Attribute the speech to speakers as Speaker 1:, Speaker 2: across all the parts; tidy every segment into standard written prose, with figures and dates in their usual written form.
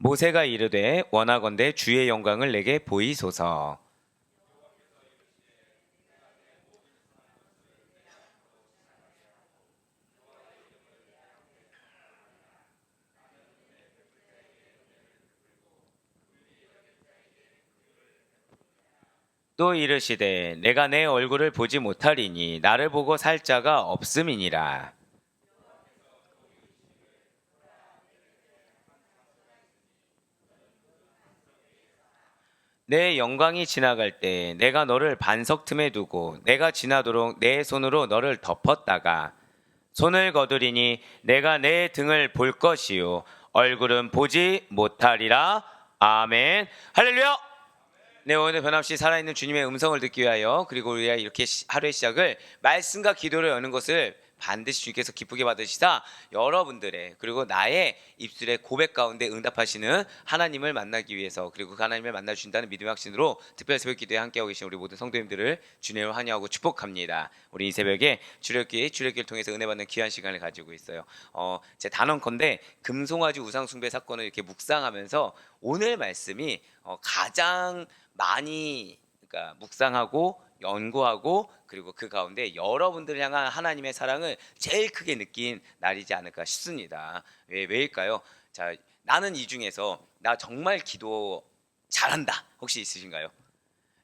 Speaker 1: 모세가 이르되 원하건대 주의 영광을 내게 보이소서. 또 이르시되 내가 내 얼굴을 보지 못하리니 나를 보고 살 자가 없음이니라. 내 영광이 지나갈 때 내가 너를 반석 틈에 두고 내가 지나도록 내 손으로 너를 덮었다가 손을 거두리니 내가 내 등을 볼 것이요 얼굴은 보지 못하리라. 아멘. 할렐루야. 네, 오늘 변함없이 살아있는 주님의 음성을 듣기 위하여 그리고 우리가 이렇게 하루의 시작을 말씀과 기도로 여는 것을 반드시 주님께서 기쁘게 받으시다 여러분들의 그리고 나의 입술의 고백 가운데 응답하시는 하나님을 만나기 위해서 그리고 그 하나님을 만나 주신다는 믿음의 확신으로 특별 새벽 기도에 함께하고 계신 우리 모든 성도님들을 주님을 환영하고 축복합니다. 우리 이 새벽에 주력기를 통해서 은혜 받는 귀한 시간을 가지고 있어요. 제 단언컨대 금송아지 우상 숭배 사건을 이렇게 묵상하면서 오늘 말씀이 가장 많이 그러니까 묵상하고 연구하고 그리고 그 가운데 여러분들을 향한 하나님의 사랑을 제일 크게 느낀 날이지 않을까 싶습니다. 왜일까요? 자, 나는 이 중에서 나 정말 기도 잘한다. 혹시 있으신가요?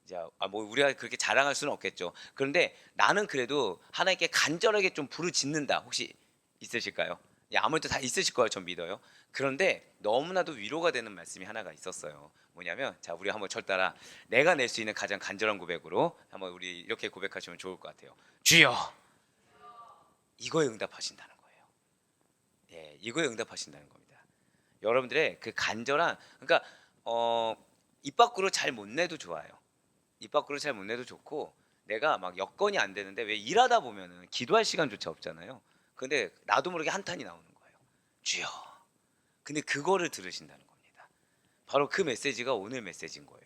Speaker 1: 자, 뭐 우리가 그렇게 자랑할 수는 없겠죠. 그런데 나는 그래도 하나님께 간절하게 좀 부르짖는다. 혹시 있으실까요? 아무래도 다 있으실 거예요. 전 믿어요. 그런데 너무나도 위로가 되는 말씀이 하나가 있었어요. 뭐냐면 자, 우리 한번 절따라 내가 낼 수 있는 가장 간절한 고백으로 한번 우리 이렇게 고백하시면 좋을 것 같아요. 주여, 이거에 응답하신다는 거예요. 예, 이거에 응답하신다는 겁니다. 여러분들의 그 간절한 그러니까 입 밖으로 잘 못 내도 좋아요. 입 밖으로 잘 못 내도 좋고 내가 막 여건이 안 되는데 왜 일하다 보면은 기도할 시간조차 없잖아요. 근데 나도 모르게 한탄이 나오는 거예요. 주여. 근데 그거를 들으신다는 겁니다. 바로 그 메시지가 오늘 메시지인 거예요.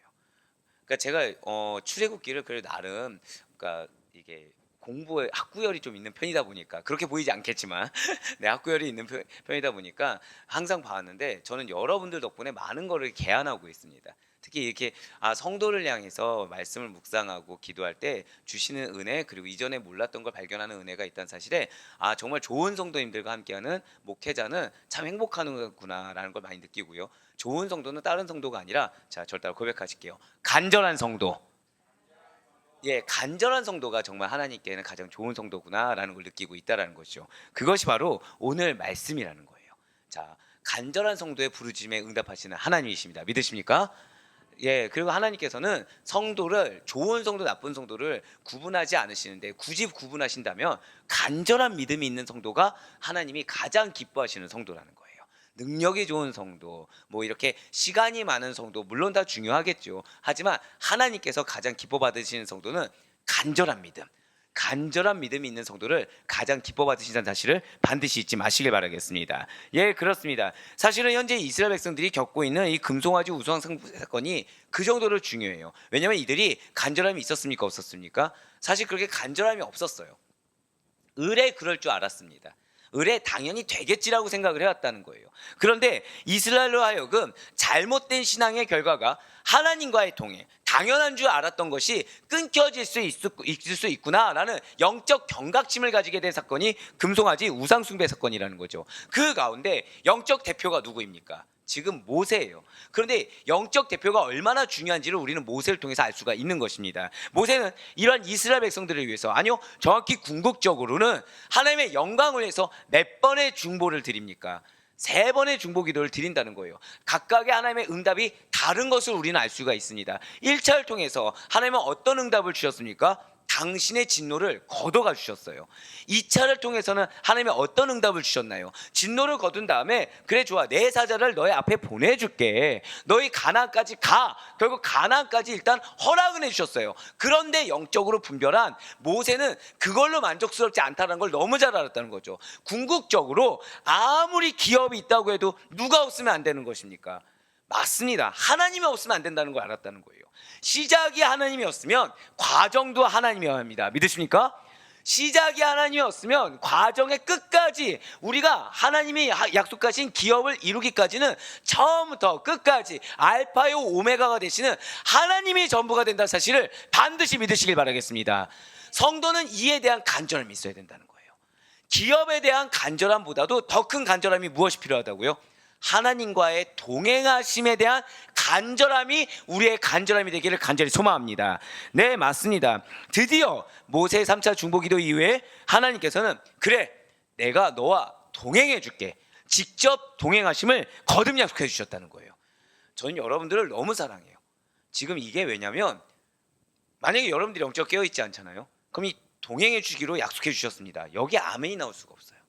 Speaker 1: 그러니까 제가 출애굽기를 그래도 나름 그러니까 이게 공부에 학구열이 좀 있는 편이다 보니까 그렇게 보이지 않겠지만 네, 학구열이 있는 편이다 보니까 항상 봤는데 저는 여러분들 덕분에 많은 거를 개안하고 있습니다. 특히 이렇게 성도를 향해서 말씀을 묵상하고 기도할 때 주시는 은혜 그리고 이전에 몰랐던 걸 발견하는 은혜가 있다는 사실에 정말 좋은 성도님들과 함께하는 목회자는 참 행복하는구나라는 걸 많이 느끼고요. 좋은 성도는 다른 성도가 아니라 자, 저를 따라 고백하실게요. 간절한 성도. 예, 간절한 성도가 정말 하나님께는 가장 좋은 성도구나라는 걸 느끼고 있다라는 것이죠. 그것이 바로 오늘 말씀이라는 거예요. 자, 간절한 성도의 부르짖음에 응답하시는 하나님이십니다. 믿으십니까? 예, 그리고 하나님께서는 성도를 좋은 성도, 나쁜 성도를 구분하지 않으시는데 굳이 구분하신다면 간절한 믿음이 있는 성도가 하나님이 가장 기뻐하시는 성도라는 거예요. 능력이 좋은 성도, 뭐 이렇게 시간이 많은 성도 물론 다 중요하겠죠. 하지만 하나님께서 가장 기뻐 받으시는 성도는 간절한 믿음. 간절한 믿음이 있는 성도를 가장 기뻐 받으신다는 사실을 반드시 잊지 마시길 바라겠습니다. 예, 그렇습니다. 사실은 현재 이스라엘 백성들이 겪고 있는 이 금송아지 우상 사건이 그 정도로 중요해요. 왜냐하면 이들이 간절함이 있었습니까? 없었습니까? 사실 그렇게 간절함이 없었어요. 을에 그럴 줄 알았습니다. 을에 당연히 되겠지라고 생각을 해왔다는 거예요. 그런데 이스라엘로 하여금 잘못된 신앙의 결과가 하나님과의 통해 당연한 줄 알았던 것이 끊겨질 수 있을 수 있구나라는 영적 경각심을 가지게 된 사건이 금송아지 우상숭배 사건이라는 거죠. 그 가운데 영적 대표가 누구입니까? 지금 모세예요. 그런데 영적 대표가 얼마나 중요한지를 우리는 모세를 통해서 알 수가 있는 것입니다. 모세는 이러한 이스라엘 백성들을 위해서 아니요, 정확히 궁극적으로는 하나님의 영광을 위해서 몇 번의 중보를 드립니까? 3번의 중보 기도를 드린다는 거예요. 각각의 하나님의 응답이 다른 것을 우리는 알 수가 있습니다. 1차를 통해서 하나님은 어떤 응답을 주셨습니까? 당신의 진노를 걷어가 주셨어요. 2차를 통해서는 하나님의 어떤 응답을 주셨나요? 진노를 거둔 다음에 그래 좋아, 내 사자를 너희 앞에 보내줄게. 너희 가나안까지 가. 결국 가나안까지 일단 허락을 해주셨어요. 그런데 영적으로 분별한 모세는 그걸로 만족스럽지 않다는 걸 너무 잘 알았다는 거죠. 궁극적으로 아무리 기업이 있다고 해도 누가 없으면 안 되는 것입니까? 맞습니다. 하나님이 없으면 안 된다는 걸 알았다는 거예요. 시작이 하나님이었으면 과정도 하나님이어야 합니다. 믿으십니까? 시작이 하나님이었으면 과정의 끝까지 우리가 하나님이 약속하신 기업을 이루기까지는 처음부터 끝까지 알파요 오메가가 되시는 하나님이 전부가 된다는 사실을 반드시 믿으시길 바라겠습니다. 성도는 이에 대한 간절함이 있어야 된다는 거예요. 기업에 대한 간절함보다도 더 큰 간절함이 무엇이 필요하다고요? 하나님과의 동행하심에 대한 간절함이 우리의 간절함이 되기를 간절히 소망합니다. 네, 맞습니다. 드디어 모세의 3차 중보기도 이후에 하나님께서는 그래, 내가 너와 동행해 줄게, 직접 동행하심을 거듭 약속해 주셨다는 거예요. 저는 여러분들을 너무 사랑해요. 지금 이게 왜냐면 만약에 여러분들이 영적 깨어있지 않잖아요. 그럼 이 동행해 주기로 약속해 주셨습니다. 여기 아멘이 나올 수가 없어요.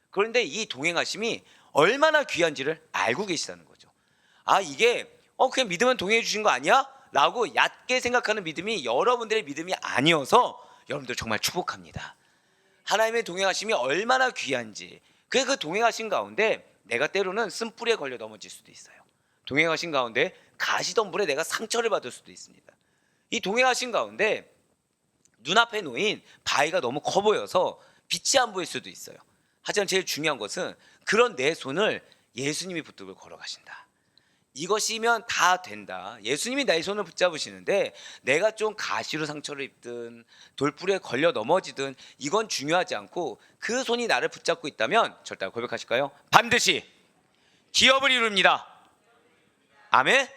Speaker 1: 그런데 이 동행하심이 얼마나 귀한지를 알고 계시다는 거죠. 아, 이게 그냥 믿으면 동행해 주신 거 아니야? 라고 얕게 생각하는 믿음이 여러분들의 믿음이 아니어서 여러분들 정말 축복합니다. 하나님의 동행하심이 얼마나 귀한지, 그 동행하신 가운데 내가 때로는 쓴뿌리에 걸려 넘어질 수도 있어요. 동행하신 가운데 가시덤불에 내가 상처를 받을 수도 있습니다. 이 동행하신 가운데 눈앞에 놓인 바위가 너무 커 보여서 빛이 안 보일 수도 있어요. 하지만 제일 중요한 것은 그런 내 손을 예수님이 붙들고 걸어가신다. 이것이면 다 된다. 예수님이 나의 손을 붙잡으시는데 내가 좀 가시로 상처를 입든 돌불에 걸려 넘어지든 이건 중요하지 않고 그 손이 나를 붙잡고 있다면 절대 고백하실까요? 반드시 기업을 이룹니다. 아멘.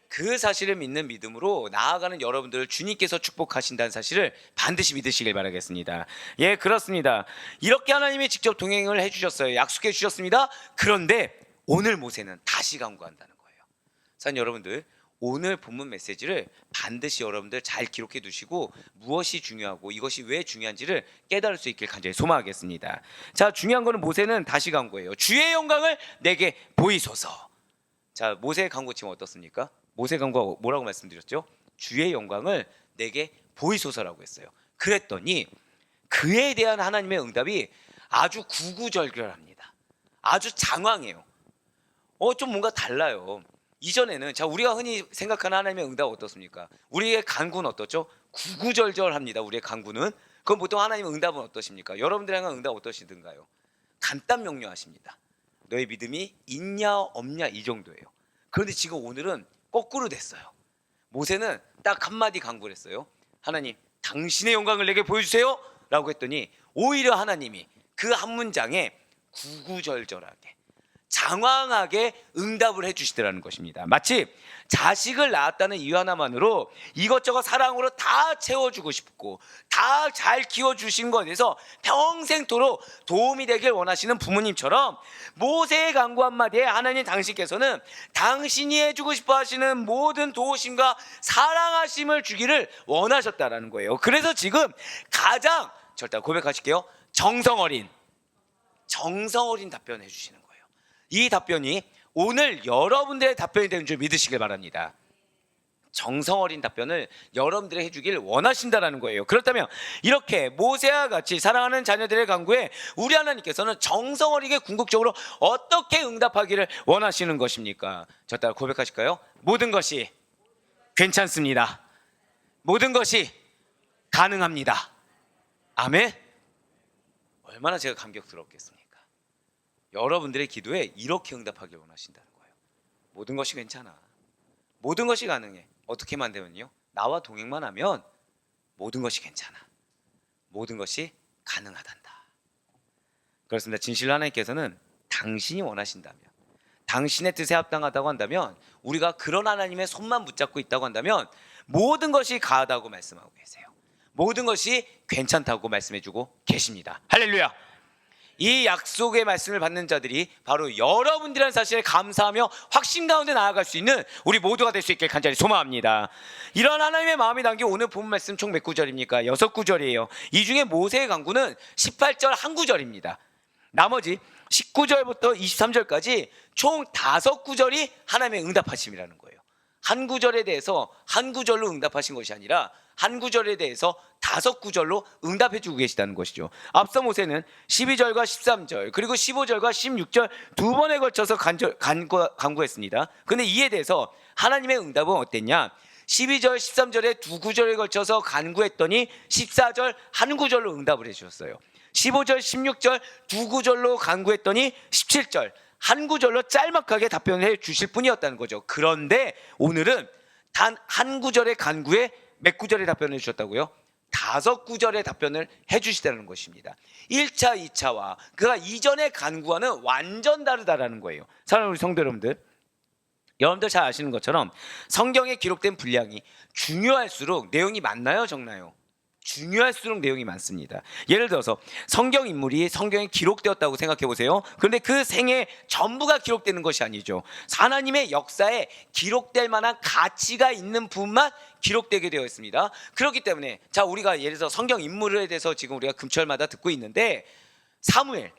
Speaker 1: 그 사실을 믿는 믿음으로 나아가는 여러분들을 주님께서 축복하신다는 사실을 반드시 믿으시길 바라겠습니다. 예, 그렇습니다. 이렇게 하나님이 직접 동행을 해주셨어요. 약속해 주셨습니다. 그런데 오늘 모세는 다시 간구한다는 거예요. 사는 여러분들, 오늘 본문 메시지를 반드시 여러분들 잘 기록해 두시고 무엇이 중요하고 이것이 왜 중요한지를 깨달을 수 있길 간절히 소망하겠습니다. 자, 중요한 거는 모세는 다시 간구해요. 주의 영광을 내게 보이소서. 자, 모세의 간구 지금 어떻습니까? 모세 간구가 뭐라고 말씀드렸죠? 주의 영광을 내게 보이소서라고 했어요. 그랬더니 그에 대한 하나님의 응답이 아주 구구절절합니다. 아주 장황해요. 좀 뭔가 달라요. 이전에는 우리가 흔히 생각하는 하나님의 응답 어떻습니까? 우리의 간구는 어떻죠? 구구절절합니다. 우리의 간구는. 그럼 보통 하나님의 응답은 어떠십니까? 여러분들의 응답 어떠시든가요? 간단 명료하십니다. 너의 믿음이 있냐 없냐 이 정도예요. 그런데 지금 오늘은 거꾸로 됐어요. 모세는 딱 한마디 간구를 했어요. 하나님, 당신의 영광을 내게 보여주세요 라고 했더니 오히려 하나님이 그 한 문장에 구구절절하게 장황하게 응답을 해주시더라는 것입니다. 마치 자식을 낳았다는 이유 하나만으로 이것저것 사랑으로 다 채워주고 싶고 다 잘 키워주신 것에 대해서 평생토록 도움이 되길 원하시는 부모님처럼 모세의 간구 한마디에 하나님 당신께서는 당신이 해주고 싶어 하시는 모든 도우심과 사랑하심을 주기를 원하셨다라는 거예요. 그래서 지금 가장 절대 고백하실게요. 정성 어린 답변을 해주시는 거예요. 이 답변이 오늘 여러분들의 답변이 되는 줄 믿으시길 바랍니다. 정성 어린 답변을 여러분들이 해주길 원하신다라는 거예요. 그렇다면 이렇게 모세와 같이 사랑하는 자녀들의 간구에 우리 하나님께서는 정성 어리게 궁극적으로 어떻게 응답하기를 원하시는 것입니까? 저 따라 고백하실까요? 모든 것이 괜찮습니다. 모든 것이 가능합니다. 아멘. 얼마나 제가 감격스럽겠습니까? 여러분들의 기도에 이렇게 응답하길 원하신다는 거예요. 모든 것이 괜찮아. 모든 것이 가능해. 어떻게 만들면요? 나와 동행만 하면 모든 것이 괜찮아. 모든 것이 가능하단다. 그렇습니다. 진실로 하나님께서는 당신이 원하신다면, 당신의 뜻에 합당하다고 한다면, 우리가 그런 하나님의 손만 붙잡고 있다고 한다면 모든 것이 가하다고 말씀하고 계세요. 모든 것이 괜찮다고 말씀해주고 계십니다. 할렐루야. 이 약속의 말씀을 받는 자들이 바로 여러분들이라는 사실에 감사하며 확신 가운데 나아갈 수 있는 우리 모두가 될 수 있길 간절히 소망합니다. 이런 하나님의 마음이 담긴 오늘 본문 말씀 총 몇 구절입니까? 6구절이에요. 이 중에 모세의 간구는 18절 한 구절입니다. 나머지 19절부터 23절까지 총 5구절이 하나님의 응답하심이라는 거예요. 한 구절에 대해서 한 구절로 응답하신 것이 아니라 한 구절에 대해서 5구절로 응답해 주고 계시다는 것이죠. 앞서 모세는 12절과 13절 그리고 15절과 16절 두 번에 걸쳐서 간구했습니다. 그런데 이에 대해서 하나님의 응답은 어땠냐? 12절, 13절에 두 구절에 걸쳐서 간구했더니 14절 한 구절로 응답을 해주셨어요. 15절, 16절 두 구절로 간구했더니 17절 한 구절로 짤막하게 답변을 해 주실 분이었다는 거죠. 그런데 오늘은 단 한 구절의 간구에 몇 구절의 답변을 해 주셨다고요? 5구절의 답변을 해 주시다는 것입니다. 1차, 2차와 그가 이전의 간구와는 완전 다르다라는 거예요. 사랑하는 우리 성도 여러분들, 여러분들 잘 아시는 것처럼 성경에 기록된 분량이 중요할수록 내용이 많나요, 적나요? 중요할수록 내용이 많습니다. 예를 들어서 성경 인물이 성경에 기록되었다고 생각해 보세요. 그런데 그 생애 전부가 기록되는 것이 아니죠. 하나님의 역사에 기록될 만한 가치가 있는 부분만 기록되게 되어 있습니다. 그렇기 때문에 자, 우리가 예를 들어서 성경 인물에 대해서 지금 우리가 금철마다 듣고 있는데 사무엘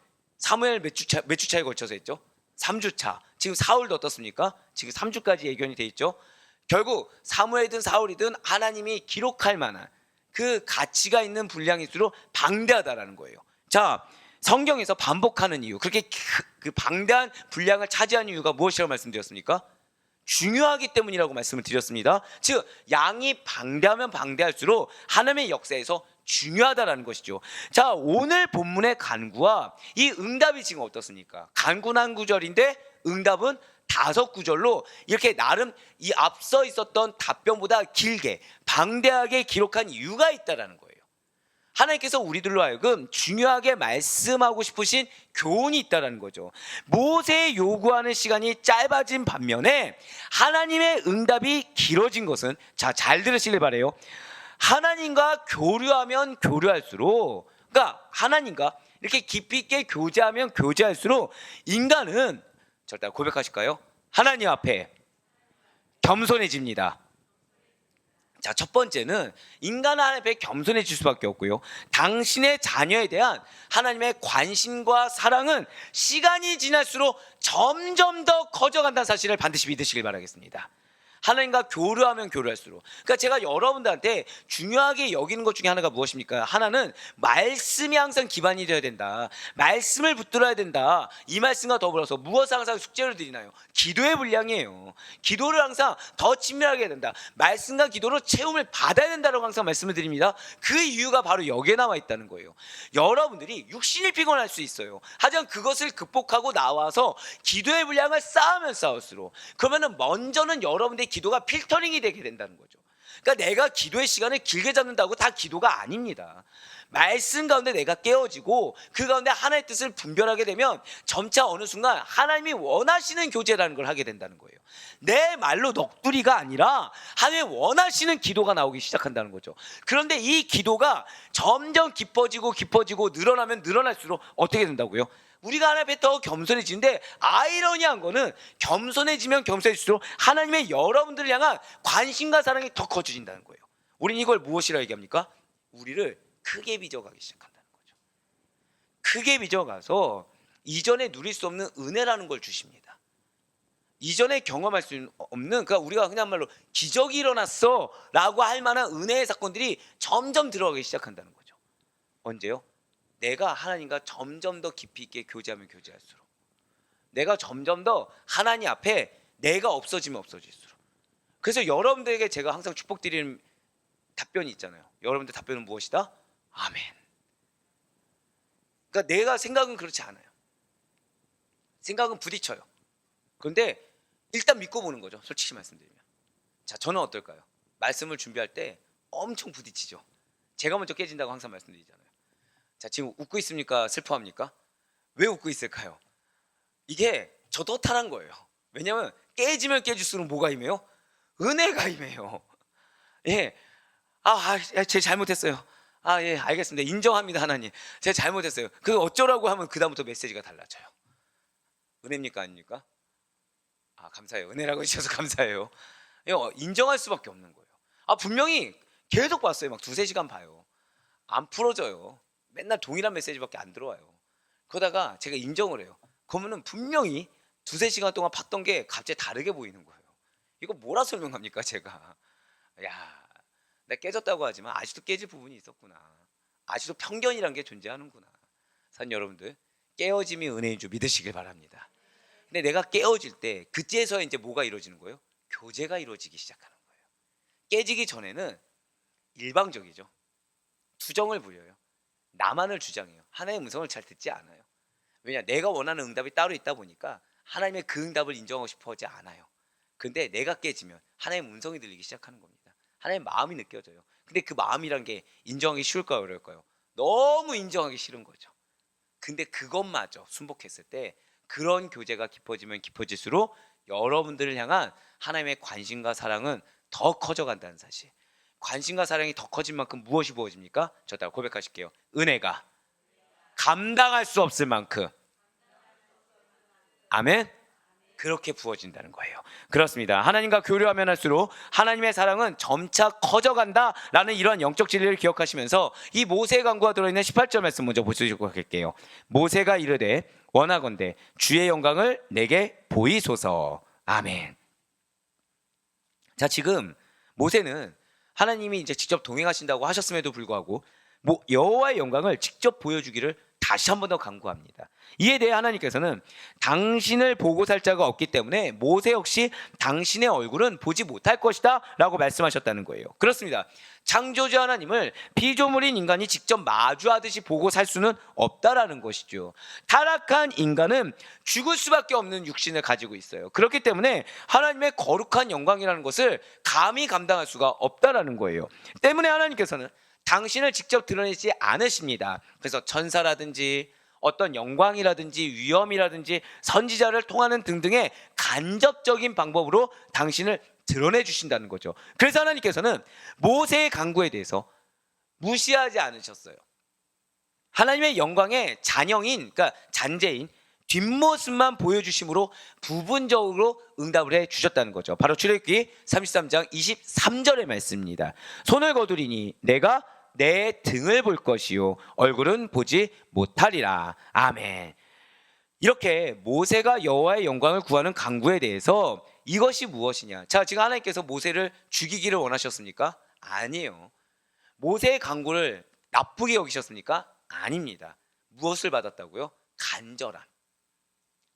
Speaker 1: 몇 주차에 걸쳐서 했죠? 3주차. 지금 사울도 어떻습니까? 지금 3주까지 예견이 돼 있죠. 결국 사무엘이든 사울이든 하나님이 기록할 만한 그 가치가 있는 분량일수록 방대하다라는 거예요. 자, 성경에서 반복하는 이유, 그렇게 그 방대한 분량을 차지하는 이유가 무엇이라고 말씀드렸습니까? 중요하기 때문이라고 말씀을 드렸습니다. 즉 양이 방대하면 방대할수록 하나님의 역사에서 중요하다라는 것이죠. 자, 오늘 본문의 간구와 이 응답이 지금 어떻습니까? 간구는 한 구절인데 응답은 5구절로 이렇게 나름 이 앞서 있었던 답변보다 길게 방대하게 기록한 이유가 있다라는 거예요. 하나님께서 우리들로 하여금 중요하게 말씀하고 싶으신 교훈이 있다라는 거죠. 모세의 요구하는 시간이 짧아진 반면에 하나님의 응답이 길어진 것은, 자, 잘 들으시길 바라요. 하나님과 교류하면 교류할수록, 그러니까 하나님과 이렇게 깊이 있게 교제하면 교제할수록 인간은, 절대 고백하실까요? 하나님 앞에 겸손해집니다. 자, 첫 번째는 인간은 하나님 앞에 겸손해질 수밖에 없고요. 당신의 자녀에 대한 하나님의 관심과 사랑은 시간이 지날수록 점점 더 커져간다는 사실을 반드시 믿으시길 바라겠습니다. 하나님과 교류하면 교류할수록. 그러니까 제가 여러분들한테 중요하게 여기는 것 중에 하나가 무엇입니까? 하나는 말씀이 항상 기반이 되어야 된다. 말씀을 붙들어야 된다. 이 말씀과 더불어서 무엇을 항상 숙제를 드리나요? 기도의 분량이에요. 기도를 항상 더 친밀하게 해야 된다. 말씀과 기도로 채움을 받아야 된다고 항상 말씀을 드립니다. 그 이유가 바로 여기에 나와 있다는 거예요. 여러분들이 육신이 피곤할 수 있어요. 하지만 그것을 극복하고 나와서 기도의 분량을 쌓으면 쌓을수록, 그러면은 먼저는 여러분들의 기도가 필터링이 되게 된다는 거죠. 그러니까 내가 기도의 시간을 길게 잡는다고 다 기도가 아닙니다. 말씀 가운데 내가 깨어지고 그 가운데 하나님의 뜻을 분별하게 되면 점차 어느 순간 하나님이 원하시는 교제라는 걸 하게 된다는 거예요. 내 말로 넋두리가 아니라 하나님이 원하시는 기도가 나오기 시작한다는 거죠. 그런데 이 기도가 점점 깊어지고 늘어나면 늘어날수록 어떻게 된다고요? 우리가 하나님 앞에 더 겸손해지는데, 아이러니한 거는 겸손해지면 겸손해질수록 하나님의 여러분들을 향한 관심과 사랑이 더 커져진다는 거예요. 우리는 이걸 무엇이라 얘기합니까? 우리를 크게 빚어가기 시작한다는 거죠. 크게 빚어가서 이전에 누릴 수 없는 은혜라는 걸 주십니다. 이전에 경험할 수 없는, 그러니까 우리가 그냥 말로 기적이 일어났어 라고 할 만한 은혜의 사건들이 점점 들어가기 시작한다는 거죠. 언제요? 내가 하나님과 점점 더 깊이 있게 교제하면 교제할수록, 내가 점점 더 하나님 앞에 내가 없어지면 없어질수록. 그래서 여러분들에게 제가 항상 축복드리는 답변이 있잖아요. 여러분들 답변은 무엇이다? 아멘. 그러니까 내가 생각은 그렇지 않아요. 생각은 부딪혀요. 그런데 일단 믿고 보는 거죠. 솔직히 말씀드리면. 자, 저는 어떨까요? 말씀을 준비할 때 엄청 부딪히죠. 제가 먼저 깨진다고 항상 말씀드리잖아요. 자, 지금 웃고 있습니까? 슬퍼합니까? 왜 웃고 있을까요? 이게 저도 허탈한 거예요. 왜냐하면 깨지면 깨질수록 뭐가 임해요? 은혜가 임해요. 예, 제가 잘못했어요. 예, 알겠습니다. 인정합니다, 하나님. 제가 잘못했어요. 그 어쩌라고 하면 그 다음부터 메시지가 달라져요. 은혜입니까, 아닙니까? 감사해요. 은혜라고 해주셔서 감사해요. 인정할 수밖에 없는 거예요. 분명히 계속 봤어요. 막 2-3시간 봐요. 안 풀어져요. 맨날 동일한 메시지밖에 안 들어와요. 그러다가 제가 인정을 해요. 그러면은 분명히 2-3시간 동안 봤던 게 갑자기 다르게 보이는 거예요. 이거 뭐라 설명합니까, 제가? 야, 나 깨졌다고 하지만 아직도 깨질 부분이 있었구나. 아직도 편견이란 게 존재하는구나. 산 여러분들, 깨어짐이 은혜인 줄 믿으시길 바랍니다. 근데 내가 깨어질 때 그때서 이제 뭐가 이루어지는 거예요? 교제가 이루어지기 시작하는 거예요. 깨지기 전에는 일방적이죠. 투정을 부려요. 나만을 주장해요. 하나님의 음성을 잘 듣지 않아요. 왜냐, 내가 원하는 응답이 따로 있다 보니까 하나님의 그 응답을 인정하고 싶어 하지 않아요. 근데 내가 깨지면 하나님의 음성이 들리기 시작하는 겁니다. 하나님의 마음이 느껴져요. 근데 그 마음이란 게 인정하기 쉬울까요, 어려울까요? 너무 인정하기 싫은 거죠. 근데 그것마저 순복했을 때 그런 교제가 깊어지면 깊어질수록 여러분들을 향한 하나님의 관심과 사랑은 더 커져간다는 사실. 관심과 사랑이 더 커진 만큼 무엇이 부어집니까? 저 따라 고백하실게요. 은혜가 감당할 수 없을 만큼, 아멘, 그렇게 부어진다는 거예요. 그렇습니다. 하나님과 교류하면 할수록 하나님의 사랑은 점차 커져간다라는 이러한 영적 진리를 기억하시면서 이 모세의 간구가 들어있는 18절 말씀 먼저 보시도록 할게요. 모세가 이르되 원하건대 주의 영광을 내게 보이소서. 아멘. 자, 지금 모세는 하나님이 이제 직접 동행하신다고 하셨음에도 불구하고 여호와의 영광을 직접 보여주기를 다시 한 번 더 간구합니다. 이에 대해 하나님께서는 당신을 보고 살 자가 없기 때문에 모세 역시 당신의 얼굴은 보지 못할 것이다 라고 말씀하셨다는 거예요. 그렇습니다. 창조주 하나님을 피조물인 인간이 직접 마주하듯이 보고 살 수는 없다라는 것이죠. 타락한 인간은 죽을 수밖에 없는 육신을 가지고 있어요. 그렇기 때문에 하나님의 거룩한 영광이라는 것을 감히 감당할 수가 없다라는 거예요. 때문에 하나님께서는 당신을 직접 드러내지 않으십니다. 그래서 천사라든지 어떤 영광이라든지 위엄이라든지 선지자를 통하는 등등의 간접적인 방법으로 당신을 드러내 주신다는 거죠. 그래서 하나님께서는 모세의 간구에 대해서 무시하지 않으셨어요. 하나님의 영광의 잔영인, 그러니까 잔재인 뒷모습만 보여주심으로 부분적으로 응답을 해주셨다는 거죠. 바로 출애굽기 33장 23절의 말씀입니다. 손을 거두리니 내가 내 등을 볼 것이요 얼굴은 보지 못하리라. 아멘. 이렇게 모세가 여호와의 영광을 구하는 간구에 대해서 이것이 무엇이냐? 자, 지금 하나님께서 모세를 죽이기를 원하셨습니까? 아니에요. 모세의 간구를 나쁘게 여기셨습니까? 아닙니다. 무엇을 받았다고요? 간절함.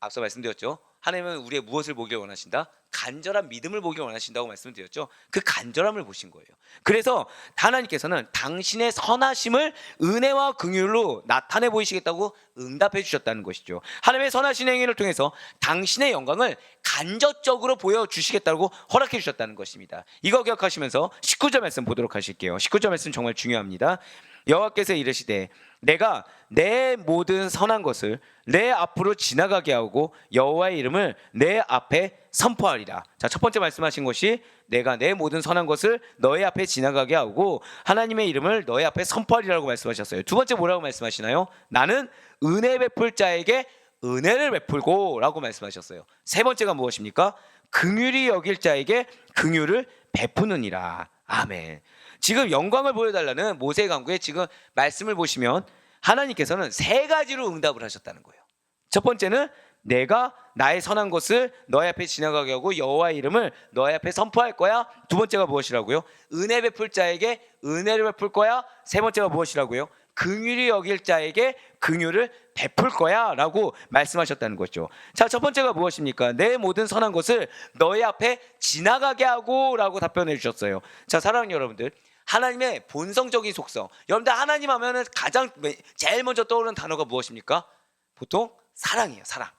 Speaker 1: 앞서 말씀드렸죠. 하나님은 우리의 무엇을 보길 원하신다? 간절한 믿음을 보길 원하신다고 말씀드렸죠. 그 간절함을 보신 거예요. 그래서 하나님께서는 당신의 선하심을 은혜와 긍휼로 나타내 보이시겠다고 응답해 주셨다는 것이죠. 하나님의 선하신 행위를 통해서 당신의 영광을 간접적으로 보여주시겠다고 허락해 주셨다는 것입니다. 이거 기억하시면서 19절 말씀 보도록 하실게요. 19절 말씀 정말 중요합니다. 여호와께서 이르시되 내가 내 모든 선한 것을 내 앞으로 지나가게 하고 여호와의 이름을 내 앞에 선포하리라. 자, 첫 번째 말씀하신 것이 내가 내 모든 선한 것을 너의 앞에 지나가게 하고 하나님의 이름을 너의 앞에 선포하리라고 말씀하셨어요. 두 번째 뭐라고 말씀하시나요? 나는 은혜 베풀 자에게 은혜를 베풀고 라고 말씀하셨어요. 세 번째가 무엇입니까? 긍휼히 여길 자에게 긍휼을 베푸느니라. 아멘. 지금 영광을 보여달라는 모세의 간구에 지금 말씀을 보시면 하나님께서는 세 가지로 응답을 하셨다는 거예요. 첫 번째는 내가 나의 선한 것을 너의 앞에 지나가게 하고 여호와의 이름을 너의 앞에 선포할 거야. 두 번째가 무엇이라고요? 은혜 베풀 자에게 은혜를 베풀 거야. 세 번째가 무엇이라고요? 긍휼히 여길 자에게 긍휼을 베풀 거야 라고 말씀하셨다는 거죠. 자, 첫 번째가 무엇입니까? 내 모든 선한 것을 너의 앞에 지나가게 하고 라고 답변해 주셨어요. 자, 사랑하는 여러분들, 하나님의 본성적인 속성, 여러분들 하나님 하면은 가장 제일 먼저 떠오르는 단어가 무엇입니까? 보통 사랑이에요. 사랑.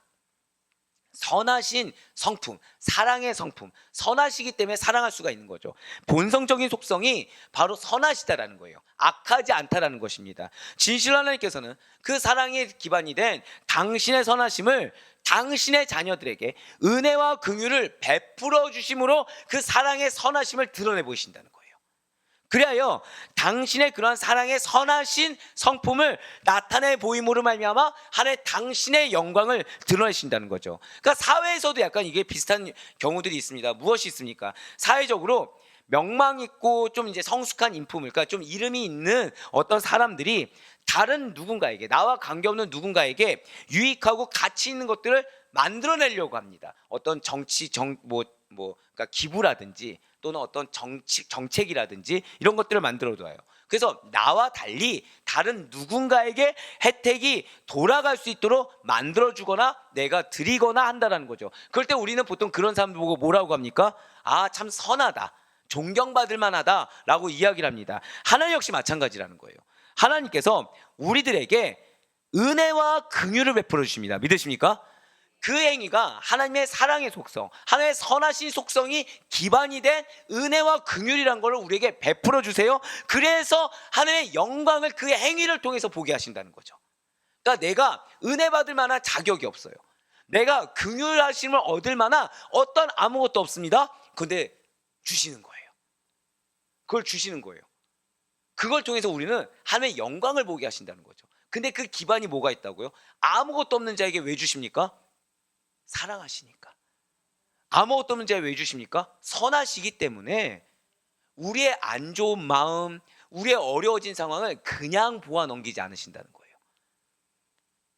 Speaker 1: 선하신 성품, 사랑의 성품, 선하시기 때문에 사랑할 수가 있는 거죠. 본성적인 속성이 바로 선하시다라는 거예요. 악하지 않다라는 것입니다. 진실로 하나님께서는 그 사랑의 기반이 된 당신의 선하심을 당신의 자녀들에게 은혜와 긍휼을 베풀어 주심으로 그 사랑의 선하심을 드러내 보이신다는 거예요. 그리하여 당신의 그러한 사랑의 선하신 성품을 나타내 보임으로 말미암아 하나의 당신의 영광을 드러내신다는 거죠. 그러니까 사회에서도 약간 이게 비슷한 경우들이 있습니다. 무엇이 있습니까? 사회적으로 명망 있고 좀 이제 성숙한 인품을, 그러니까 좀 이름이 있는 어떤 사람들이 다른 누군가에게, 나와 관계없는 누군가에게 유익하고 가치 있는 것들을 만들어내려고 합니다. 어떤 그러니까 기부라든지 또는 어떤 정책이라든지 이런 것들을 만들어둬요. 그래서 나와 달리 다른 누군가에게 혜택이 돌아갈 수 있도록 만들어주거나 내가 드리거나 한다는 거죠. 그럴 때 우리는 보통 그런 사람들 보고 뭐라고 합니까? 아, 참 선하다. 존경받을 만하다라고 이야기를 합니다. 하나님 역시 마찬가지라는 거예요. 하나님께서 우리들에게 은혜와 긍휼을 베풀어 주십니다. 믿으십니까? 그 행위가 하나님의 사랑의 속성, 하나님의 선하신 속성이 기반이 된 은혜와 긍휼이란 것을 우리에게 베풀어 주세요. 그래서 하나님의 영광을 그 행위를 통해서 보게 하신다는 거죠. 그러니까 내가 은혜 받을 만한 자격이 없어요. 내가 긍휼하심을 얻을 만한 어떤 아무것도 없습니다. 그런데 주시는 거예요. 그걸 주시는 거예요. 그걸 통해서 우리는 하나님의 영광을 보게 하신다는 거죠. 근데 그 기반이 뭐가 있다고요? 아무것도 없는 자에게 왜 주십니까? 사랑하시니까. 아무것도 없는 자에게 왜 주십니까? 선하시기 때문에 우리의 안 좋은 마음, 우리의 어려워진 상황을 그냥 보아 넘기지 않으신다는 거예요.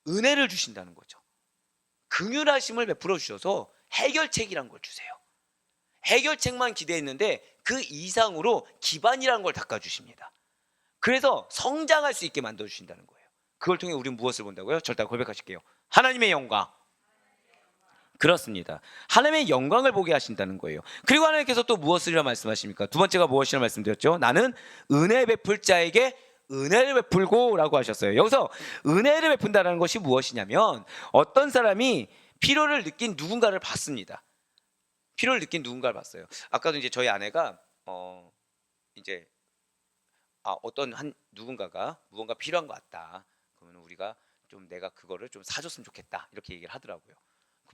Speaker 1: 은혜를 주신다는 거죠. 긍휼하심을 베풀어 주셔서 해결책이란 걸 주세요. 해결책만 기대했는데 그 이상으로 기반이라는 걸 닦아주십니다. 그래서 성장할 수 있게 만들어주신다는 거예요. 그걸 통해 우리는 무엇을 본다고요? 절대 고백하실게요. 하나님의 영광. 그렇습니다. 하나님의 영광을 보게 하신다는 거예요. 그리고 하나님께서 또 무엇이라 말씀하십니까? 두 번째가 무엇이라 말씀드렸죠? 나는 은혜 베풀 자에게 은혜를 베풀고 라고 하셨어요. 여기서 은혜를 베푼다는 것이 무엇이냐면 어떤 사람이 필요를 느낀 누군가를 봤습니다. 필요를 느낀 누군가를 봤어요. 아까도 이제 저희 아내가 이제 어떤 한 누군가가 무언가 필요한 것 같다. 그러면 우리가 좀 내가 그거를 좀 사줬으면 좋겠다 이렇게 얘기를 하더라고요.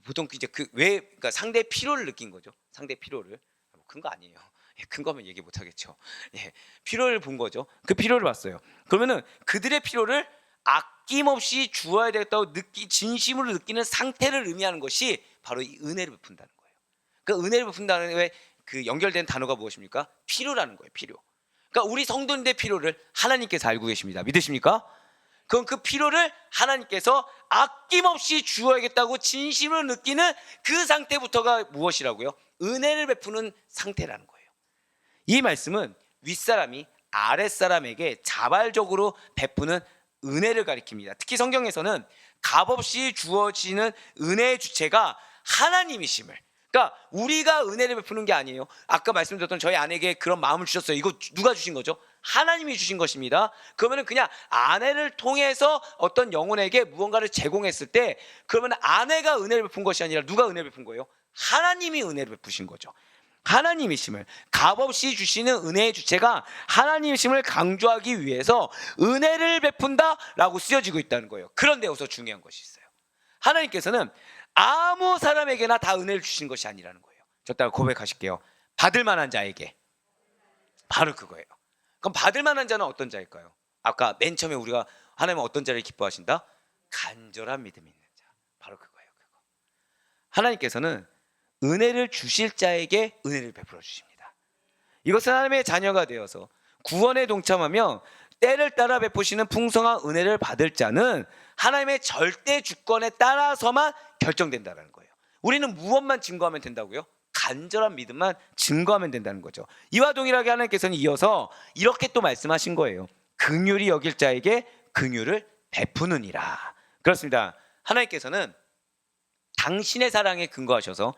Speaker 1: 보통 이제 그러니까 상대의 필요를 느낀 거죠. 상대의 필요를. 큰 거 아니에요. 큰 거면 얘기 못 하겠죠. 필요를 본 거죠. 그 필요를 봤어요. 그러면은 그들의 필요를 아낌없이 주어야 되겠다고 진심으로 느끼는 상태를 의미하는 것이 바로 이 은혜를 베푼다는 거예요. 그 은혜를 베푼다는 왜 그 연결된 단어가 무엇입니까? 필요라는 거예요. 필요. 그러니까 우리 성도님들의 필요를 하나님께서 알고 계십니다. 믿으십니까? 그럼 그 필요를 하나님께서 아낌없이 주어야겠다고 진심으로 느끼는 그 상태부터가 무엇이라고요? 은혜를 베푸는 상태라는 거예요. 이 말씀은 윗사람이 아랫사람에게 자발적으로 베푸는 은혜를 가리킵니다. 특히 성경에서는 값없이 주어지는 은혜의 주체가 하나님이심을, 그러니까 우리가 은혜를 베푸는 게 아니에요. 아까 말씀드렸던 저희 아내에게 그런 마음을 주셨어요. 이거 누가 주신 거죠? 하나님이 주신 것입니다. 그러면 그냥 아내를 통해서 어떤 영혼에게 무언가를 제공했을 때 그러면 아내가 은혜를 베푼 것이 아니라 누가 은혜를 베푼 거예요? 하나님이 은혜를 베푸신 거죠. 하나님이심을, 값없이 주시는 은혜의 주체가 하나님이심을 강조하기 위해서 은혜를 베푼다라고 쓰여지고 있다는 거예요. 그런데 여기서 중요한 것이 있어요. 하나님께서는 아무 사람에게나 다 은혜를 주신 것이 아니라는 거예요. 저따가 고백하실게요. 받을 만한 자에게. 바로 그거예요. 그럼 받을 만한 자는 어떤 자일까요? 아까 맨 처음에 우리가 하나님은 어떤 자를 기뻐하신다? 간절한 믿음이 있는 자. 바로 그거예요. 그거. 하나님께서는 은혜를 주실 자에게 은혜를 베풀어 주십니다. 이것은 하나님의 자녀가 되어서 구원에 동참하며 때를 따라 베푸시는 풍성한 은혜를 받을 자는 하나님의 절대 주권에 따라서만 결정된다는 거예요. 우리는 무엇만 증거하면 된다고요? 간절한 믿음만 증거하면 된다는 거죠. 이와 동일하게 하나님께서는 이어서 이렇게 또 말씀하신 거예요. 긍휼히 여길 자에게 긍휼을 베푸느니라. 그렇습니다. 하나님께서는 당신의 사랑에 근거하셔서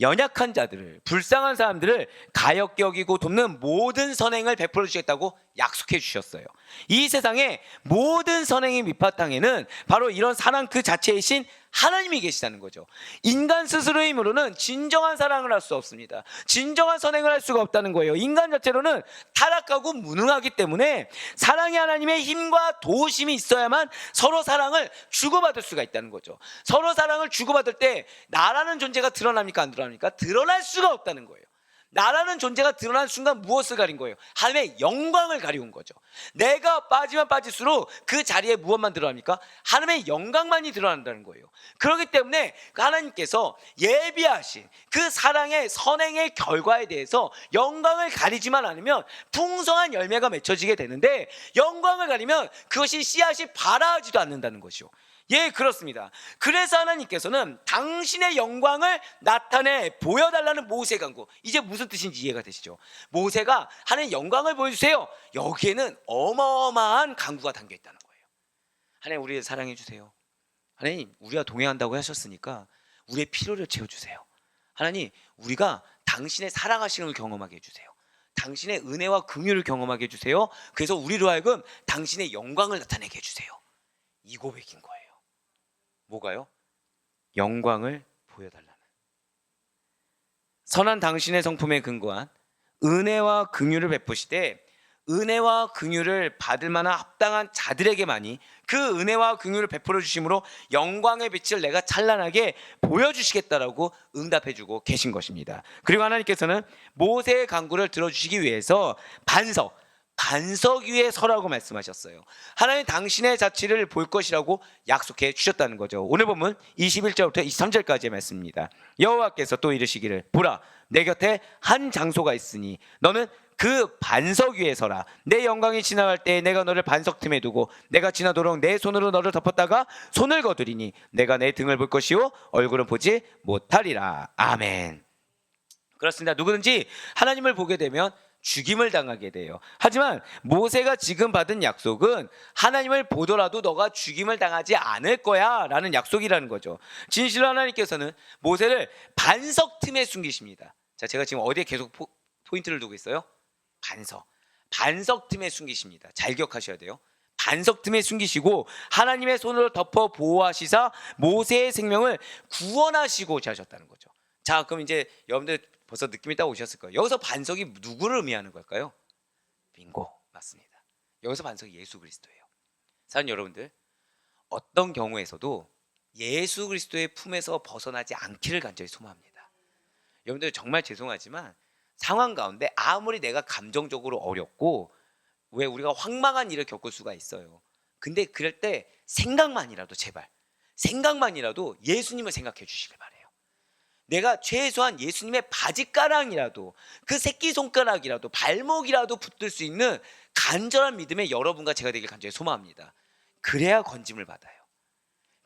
Speaker 1: 연약한 자들을, 불쌍한 사람들을 가엾게 여기고 돕는 모든 선행을 베풀어 주시겠다고 약속해 주셨어요. 이 세상의 모든 선행의 밑바탕에는 바로 이런 사랑 그 자체이신 하나님이 계시다는 거죠. 인간 스스로의 힘으로는 진정한 사랑을 할 수 없습니다. 진정한 선행을 할 수가 없다는 거예요. 인간 자체로는 타락하고 무능하기 때문에 사랑의 하나님의 힘과 도우심이 있어야만 서로 사랑을 주고받을 수가 있다는 거죠. 서로 사랑을 주고받을 때 나라는 존재가 드러납니까? 안 드러납니까? 드러날 수가 없다는 거예요. 나라는 존재가 드러난 순간 무엇을 가린 거예요? 하나님의 영광을 가리운 거죠. 내가 빠지면 빠질수록 그 자리에 무엇만 드러납니까? 하나님의 영광만이 드러난다는 거예요. 그렇기 때문에 하나님께서 예비하신 그 사랑의 선행의 결과에 대해서 영광을 가리지만 않으면 풍성한 열매가 맺혀지게 되는데, 영광을 가리면 그것이 씨앗이 발아하지도 않는다는 것이요. 예, 그렇습니다. 그래서 하나님께서는 당신의 영광을 나타내 보여달라는 모세의 간구. 이제 무슨 뜻인지 이해가 되시죠? 모세가 하나님 영광을 보여주세요. 여기에는 어마어마한 간구가 담겨 있다는 거예요. 하나님 우리를 사랑해 주세요. 하나님 우리가 동행한다고 하셨으니까 우리의 필요를 채워주세요. 하나님 우리가 당신의 사랑하시는 걸 경험하게 해주세요. 당신의 은혜와 긍휼을 경험하게 해주세요. 그래서 우리로 하여금 당신의 영광을 나타내게 해주세요. 이 고백인 거예요. 뭐가요? 영광을 보여달라는, 선한 당신의 성품에 근거한 은혜와 긍휼을 베푸시되 은혜와 긍휼을 받을 만한 합당한 자들에게만이 그 은혜와 긍휼을 베풀어 주심으로 영광의 빛을 내가 찬란하게 보여주시겠다라고 응답해주고 계신 것입니다. 그리고 하나님께서는 모세의 간구를 들어주시기 위해서 반석 위에 서라고 말씀하셨어요. 하나님 당신의 자취를 볼 것이라고 약속해 주셨다는 거죠. 오늘 본문 21절부터 23절까지의 말씀입니다. 여호와께서 또 이르시기를, 보라, 내 곁에 한 장소가 있으니 너는 그 반석 위에 서라. 내 영광이 지나갈 때 내가 너를 반석 틈에 두고 내가 지나도록 내 손으로 너를 덮었다가 손을 거두리니 내가 내 등을 볼 것이요 얼굴은 보지 못하리라. 아멘. 그렇습니다. 누구든지 하나님을 보게 되면 죽임을 당하게 돼요. 하지만 모세가 지금 받은 약속은 하나님을 보더라도 너가 죽임을 당하지 않을 거야 라는 약속이라는 거죠. 진실로 하나님께서는 모세를 반석 틈에 숨기십니다. 자, 제가 지금 어디에 계속 포인트를 두고 있어요? 반석 틈에 숨기십니다. 잘 기억하셔야 돼요. 반석 틈에 숨기시고 하나님의 손으로 덮어 보호하시사 모세의 생명을 구원하시고자 하셨다는 거죠. 자, 그럼 이제 여러분들 벌써 느낌이 딱 오셨을 거예요. 여기서 반석이 누구를 의미하는 걸까요? 빙고, 맞습니다. 여기서 반석이 예수 그리스도예요. 사랑하는 여러분들, 어떤 경우에서도 예수 그리스도의 품에서 벗어나지 않기를 간절히 소망합니다. 여러분들 정말 죄송하지만 상황 가운데 아무리 내가 감정적으로 어렵고 왜 우리가 황망한 일을 겪을 수가 있어요. 근데 그럴 때 생각만이라도, 제발 생각만이라도 예수님을 생각해 주시길 바래요. 내가 최소한 예수님의 바지가랑이라도, 그 새끼손가락이라도, 발목이라도 붙들 수 있는 간절한 믿음의 여러분과 제가 되길 간절히 소망합니다. 그래야 건짐을 받아요.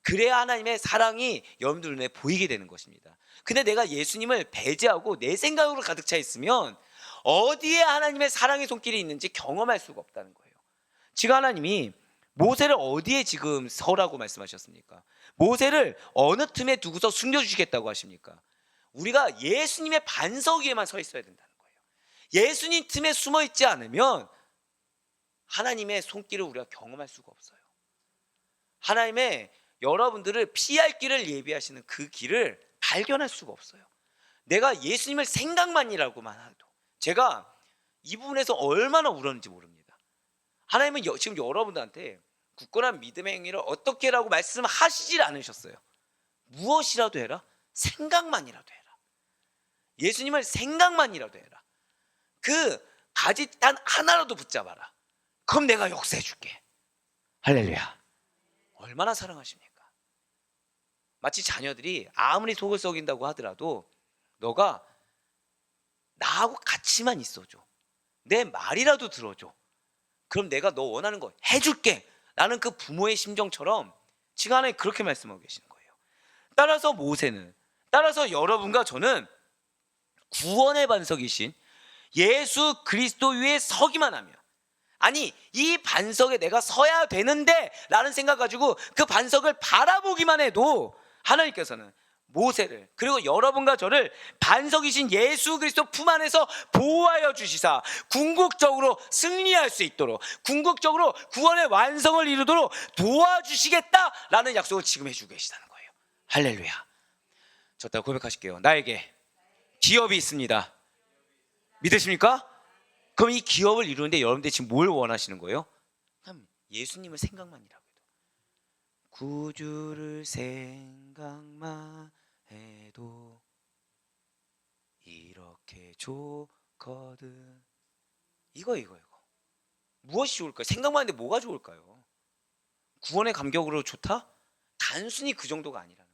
Speaker 1: 그래야 하나님의 사랑이 여러분들 눈에 보이게 되는 것입니다. 근데 내가 예수님을 배제하고 내 생각으로 가득 차 있으면 어디에 하나님의 사랑의 손길이 있는지 경험할 수가 없다는 거예요. 지금 하나님이 모세를 어디에 지금 서라고 말씀하셨습니까? 모세를 어느 틈에 두고서 숨겨주시겠다고 하십니까? 우리가 예수님의 반석 위에만 서 있어야 된다는 거예요. 예수님 틈에 숨어 있지 않으면 하나님의 손길을 우리가 경험할 수가 없어요. 하나님의 여러분들을 피할 길을 예비하시는 그 길을 발견할 수가 없어요. 내가 예수님을 생각만이라고만 해도, 제가 이 부분에서 얼마나 울었는지 모릅니다. 하나님은 지금 여러분들한테 굳건한 믿음의 행위를 어떻게 라고 말씀하시질 않으셨어요. 무엇이라도 해라, 생각만이라도 해라. 예수님을 생각만이라도 해라. 그 바지 단 하나라도 붙잡아라. 그럼 내가 역사해 줄게. 할렐루야. 얼마나 사랑하십니까? 마치 자녀들이 아무리 속을 썩인다고 하더라도 너가 나하고 같이만 있어줘, 내 말이라도 들어줘, 그럼 내가 너 원하는 거 해줄게 라는 그 부모의 심정처럼 지금 하나님 그렇게 말씀하고 계시는 거예요. 따라서 모세는, 따라서 여러분과 저는 구원의 반석이신 예수 그리스도 위에 서기만 하면, 아니 이 반석에 내가 서야 되는데 라는 생각 가지고 그 반석을 바라보기만 해도 하나님께서는 모세를, 그리고 여러분과 저를 반석이신 예수 그리스도 품 안에서 보호하여 주시사 궁극적으로 승리할 수 있도록, 궁극적으로 구원의 완성을 이루도록 도와주시겠다라는 약속을 지금 해주고 계시다는 거예요. 할렐루야. 저 따라 고백하실게요. 나에게 기업이 있습니다. 믿으십니까? 그럼 이 기업을 이루는데 여러분들 지금 뭘 원하시는 거예요? 그냥 예수님을 생각만이라고 해도, 구주를 생각만 해도 이렇게 좋거든. 이거 무엇이 좋을까요? 생각만 하는데 뭐가 좋을까요? 구원의 감격으로 좋다? 단순히 그 정도가 아니라는 거예요.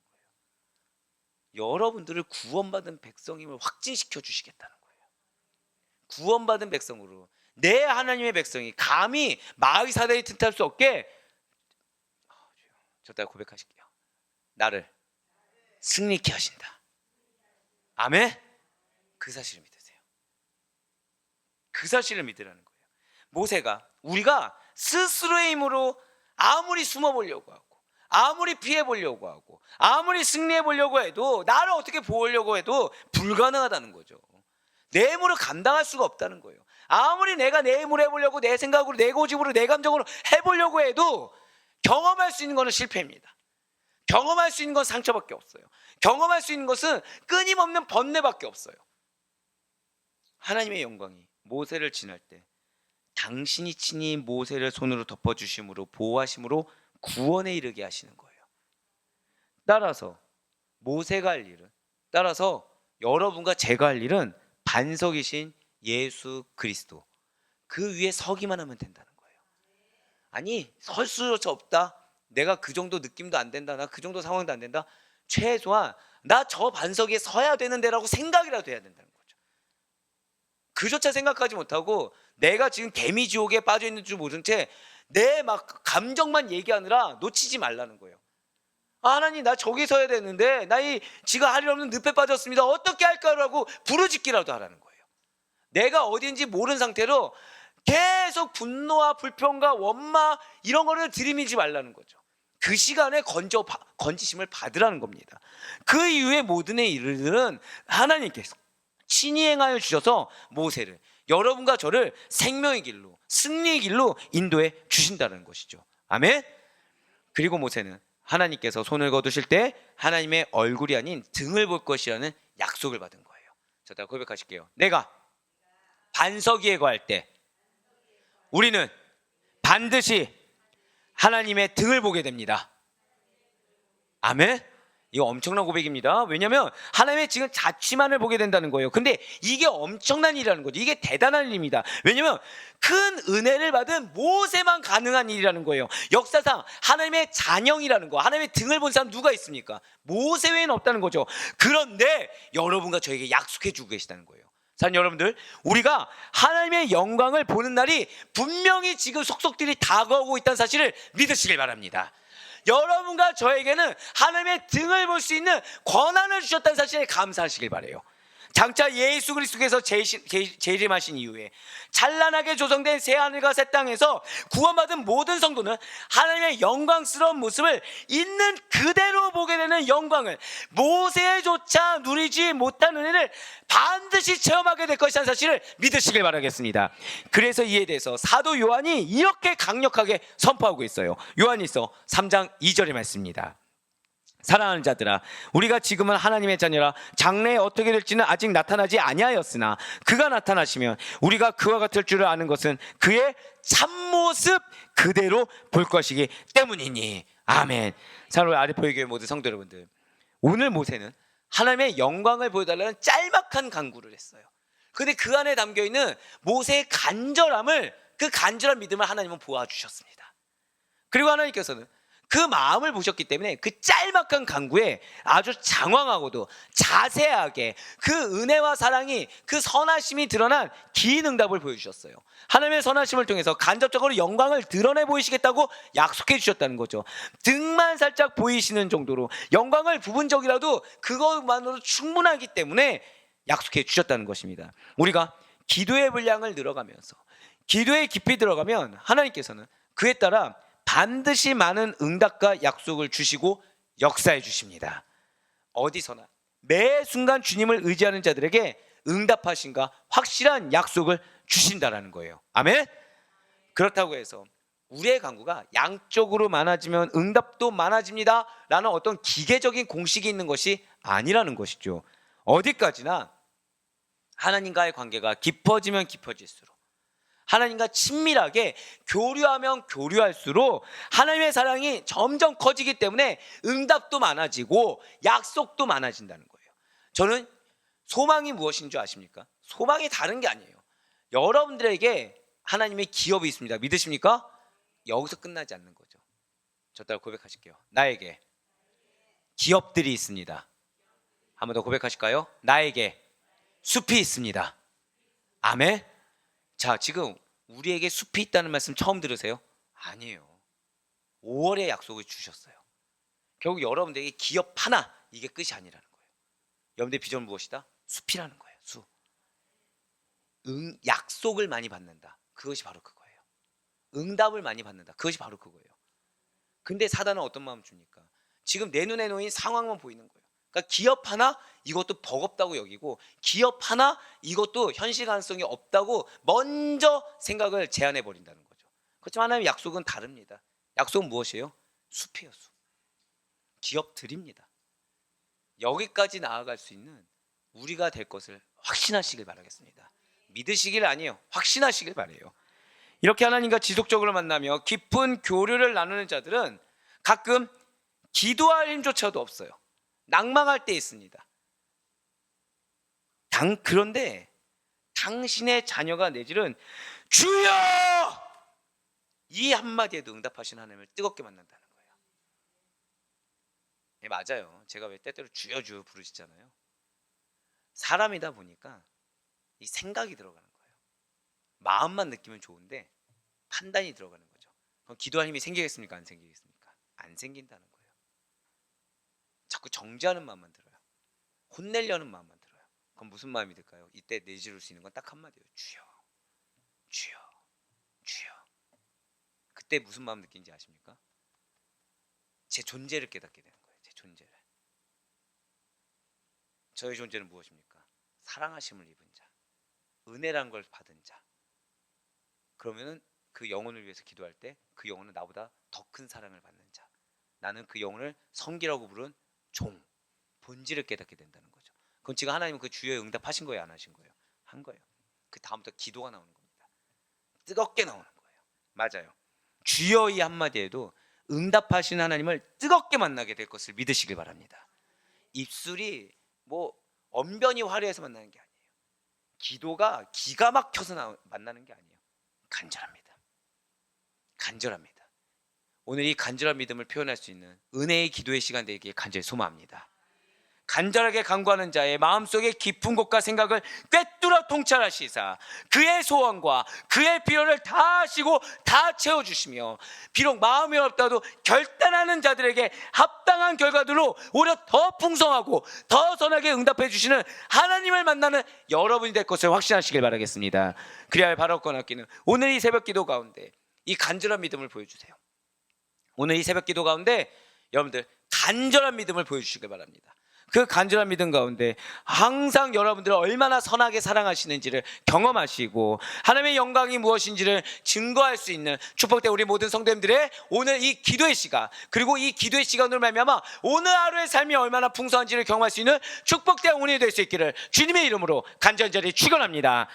Speaker 1: 여러분들을 구원받은 백성임을 확증시켜 주시겠다는 거예요. 구원받은 백성으로, 내 하나님의 백성이 감히 마귀 사단이 틈탈 수 없게, 저 따라 고백하실게요. 나를 승리케 하신다. 아멘. 그 사실을 믿으세요. 그 사실을 믿으라는 거예요. 모세가, 우리가 스스로의 힘으로 아무리 숨어보려고 하고, 아무리 피해보려고 하고, 아무리 승리해보려고 해도, 나를 어떻게 보호하려고 해도 불가능하다는 거죠. 내 힘으로 감당할 수가 없다는 거예요. 아무리 내가 내 힘으로 해보려고 내 생각으로 내 고집으로 내 감정으로 해보려고 해도 경험할 수 있는 것은 실패입니다. 경험할 수 있는 건 상처밖에 없어요. 경험할 수 있는 것은 끊임없는 번뇌밖에 없어요. 하나님의 영광이 모세를 지날 때 당신이 친히 모세를 손으로 덮어주심으로 보호하심으로 구원에 이르게 하시는 거예요. 따라서 모세가 할 일은, 따라서 여러분과 제가 할 일은 반석이신 예수 그리스도 그 위에 서기만 하면 된다는 거예요. 아니 설 수조차 없다, 내가 그 정도 느낌도 안 된다, 나 그 정도 상황도 안 된다, 최소한 나 저 반석 위에 서야 되는데라고 생각이라도 해야 된다는 거죠. 그조차 생각하지 못하고 내가 지금 개미지옥에 빠져 있는 줄 모른 채 내 막 감정만 얘기하느라 놓치지 말라는 거예요. 하나님 나 저기 서야 되는데 나 이 지가 할 일 없는 늪에 빠졌습니다, 어떻게 할까라고 부르짖기라도 하라는 거예요. 내가 어딘지 모르는 상태로 계속 분노와 불평과 원망 이런 거를 들이밀지 말라는 거죠. 그 시간에 건지심을 받으라는 겁니다. 그 이후에 모든 일들은 하나님께서 친히 행하여 주셔서 모세를, 여러분과 저를 생명의 길로, 승리의 길로 인도해 주신다는 것이죠. 아멘. 그리고 모세는 하나님께서 손을 거두실 때 하나님의 얼굴이 아닌 등을 볼 것이라는 약속을 받은 거예요. 자, 다 고백하실게요. 내가 반석 위에 거할 때 우리는 반드시 하나님의 등을 보게 됩니다. 아멘. 이거 엄청난 고백입니다. 왜냐하면 하나님의 지금 자취만을 보게 된다는 거예요. 근데 이게 엄청난 일이라는 거죠. 이게 대단한 일입니다. 왜냐하면 큰 은혜를 받은 모세만 가능한 일이라는 거예요. 역사상 하나님의 잔영이라는 거, 하나님의 등을 본 사람 누가 있습니까? 모세 외에는 없다는 거죠. 그런데 여러분과 저에게 약속해 주고 계시다는 거예요. 자, 여러분들, 우리가 하나님의 영광을 보는 날이 분명히 지금 속속들이 다가오고 있다는 사실을 믿으시길 바랍니다. 여러분과 저에게는 하나님의 등을 볼 수 있는 권한을 주셨다는 사실에 감사하시길 바라요. 장차 예수 그리스도께서 재림하신 이후에 찬란하게 조성된 새하늘과 새 땅에서 구원받은 모든 성도는 하나님의 영광스러운 모습을 있는 그대로 보게 되는 영광을, 모세조차 누리지 못한 은혜를 반드시 체험하게 될 것이라는 사실을 믿으시길 바라겠습니다. 그래서 이에 대해서 사도 요한이 이렇게 강력하게 선포하고 있어요. 요한일서 3장 2절의 말씀입니다. 사랑하는 자들아, 우리가 지금은 하나님의 자녀라. 장래에 어떻게 될지는 아직 나타나지 아니하였으나 그가 나타나시면 우리가 그와 같을 줄을 아는 것은 그의 참모습 그대로 볼 것이기 때문이니. 아멘. 사랑하는 아르포의 교회 모든 성도 여러분들, 오늘 모세는 하나님의 영광을 보여달라는 짤막한 간구를 했어요. 근데 그 안에 담겨있는 모세의 간절함을, 그 간절한 믿음을 하나님은 보아주셨습니다. 그리고 하나님께서는 그 마음을 보셨기 때문에 그 짤막한 간구에 아주 장황하고도 자세하게 그 은혜와 사랑이, 그 선하심이 드러난 긴 응답을 보여주셨어요. 하나님의 선하심을 통해서 간접적으로 영광을 드러내 보이시겠다고 약속해 주셨다는 거죠. 등만 살짝 보이시는 정도로 영광을 부분적이라도 그것만으로 충분하기 때문에 약속해 주셨다는 것입니다. 우리가 기도의 분량을 늘어가면서 기도에 깊이 들어가면 하나님께서는 그에 따라 반드시 많은 응답과 약속을 주시고 역사해 주십니다. 어디서나 매 순간 주님을 의지하는 자들에게 응답하신가 확실한 약속을 주신다라는 거예요. 아멘. 그렇다고 해서 우리의 간구가 양쪽으로 많아지면 응답도 많아집니다 라는 어떤 기계적인 공식이 있는 것이 아니라는 것이죠. 어디까지나 하나님과의 관계가 깊어지면 깊어질수록, 하나님과 친밀하게 교류하면 교류할수록 하나님의 사랑이 점점 커지기 때문에 응답도 많아지고 약속도 많아진다는 거예요. 저는 소망이 무엇인 줄 아십니까? 소망이 다른 게 아니에요. 여러분들에게 하나님의 기업이 있습니다. 믿으십니까? 여기서 끝나지 않는 거죠. 저 따라 고백하실게요. 나에게 기업들이 있습니다. 한 번 더 고백하실까요? 나에게 숲이 있습니다. 아멘. 자, 지금 우리에게 숲이 있다는 말씀 처음 들으세요? 아니에요. 5월의 약속을 주셨어요. 결국 여러분들에게 기업 하나, 이게 끝이 아니라는 거예요. 여러분들의 비전은 무엇이다? 숲이라는 거예요. 숲. 약속을 많이 받는다, 그것이 바로 그거예요. 응답을 많이 받는다, 그것이 바로 그거예요. 근데 사단은 어떤 마음 줍니까? 지금 내 눈에 놓인 상황만 보이는 거예요. 그러니까 기업 하나 이것도 버겁다고 여기고 기업 하나 이것도 현실 가능성이 없다고 먼저 생각을 제안해 버린다는 거죠. 그렇지만 하나님의 약속은 다릅니다. 약속은 무엇이에요? 숲이에요, 숲. 기업 드립니다. 여기까지 나아갈 수 있는 우리가 될 것을 확신하시길 바라겠습니다. 믿으시길 아니에요. 확신하시길 바래요. 이렇게 하나님과 지속적으로 만나며 깊은 교류를 나누는 자들은 가끔 기도할 힘조차도 없어요. 낭망할 때 있습니다. 그런데 당신의 자녀가 내지는 주여! 이 한마디에도 응답하신 하나님을 뜨겁게 만난다는 거예요. 네, 맞아요. 제가 왜 때때로 주여 주여 부르시잖아요. 사람이다 보니까 이 생각이 들어가는 거예요. 마음만 느끼면 좋은데 판단이 들어가는 거죠. 그럼 기도할 힘이 생기겠습니까? 안 생기겠습니까? 안 생긴다는 거예요. 자꾸 정죄하는 마음만 들어요. 혼내려는 마음만 들어요. 그럼 무슨 마음이 들까요? 이때 내지를 수 있는 건 딱 한마디예요. 주여, 주여, 주여. 그때 무슨 마음 느끼는지 아십니까? 제 존재를 깨닫게 되는 거예요. 제 존재를. 저의 존재는 무엇입니까? 사랑하심을 입은 자, 은혜라는 걸 받은 자. 그러면은 그 영혼을 위해서 기도할 때 그 영혼은 나보다 더 큰 사랑을 받는 자. 나는 그 영혼을 성기라고 부른 종, 본질을 깨닫게 된다는 거죠. 그럼 지금 하나님은 그 주여에 응답하신 거예요, 안 하신 거예요? 한 거예요. 그 다음부터 기도가 나오는 겁니다. 뜨겁게 나오는 거예요. 맞아요. 주여 이 한마디에도 응답하신 하나님을 뜨겁게 만나게 될 것을 믿으시길 바랍니다. 입술이 뭐 언변이 화려해서 만나는 게 아니에요. 기도가 기가 막혀서 만나는 게 아니에요. 간절합니다. 간절합니다. 오늘 이 간절한 믿음을 표현할 수 있는 은혜의 기도의 시간 되기를 간절히 소망합니다. 간절하게 간구하는 자의 마음속의 깊은 곳과 생각을 꿰뚫어 통찰하시사 그의 소원과 그의 필요를 다 아시고 다 채워주시며 비록 마음이 어렵다도 결단하는 자들에게 합당한 결과들로 오히려 더 풍성하고 더 선하게 응답해 주시는 하나님을 만나는 여러분이 될 것을 확신하시길 바라겠습니다. 그래야 바랄 것 같기는 오늘 이 새벽 기도 가운데 이 간절한 믿음을 보여주세요. 오늘 이 새벽 기도 가운데 여러분들 간절한 믿음을 보여주시길 바랍니다. 그 간절한 믿음 가운데 항상 여러분들을 얼마나 선하게 사랑하시는지를 경험하시고 하나님의 영광이 무엇인지를 증거할 수 있는 축복된 우리 모든 성도님들의 오늘 이 기도의 시간, 그리고 이 기도의 시간으로 말미암아 오늘 하루의 삶이 얼마나 풍성한지를 경험할 수 있는 축복된 오늘이 될 수 있기를 주님의 이름으로 간절히 축원합니다.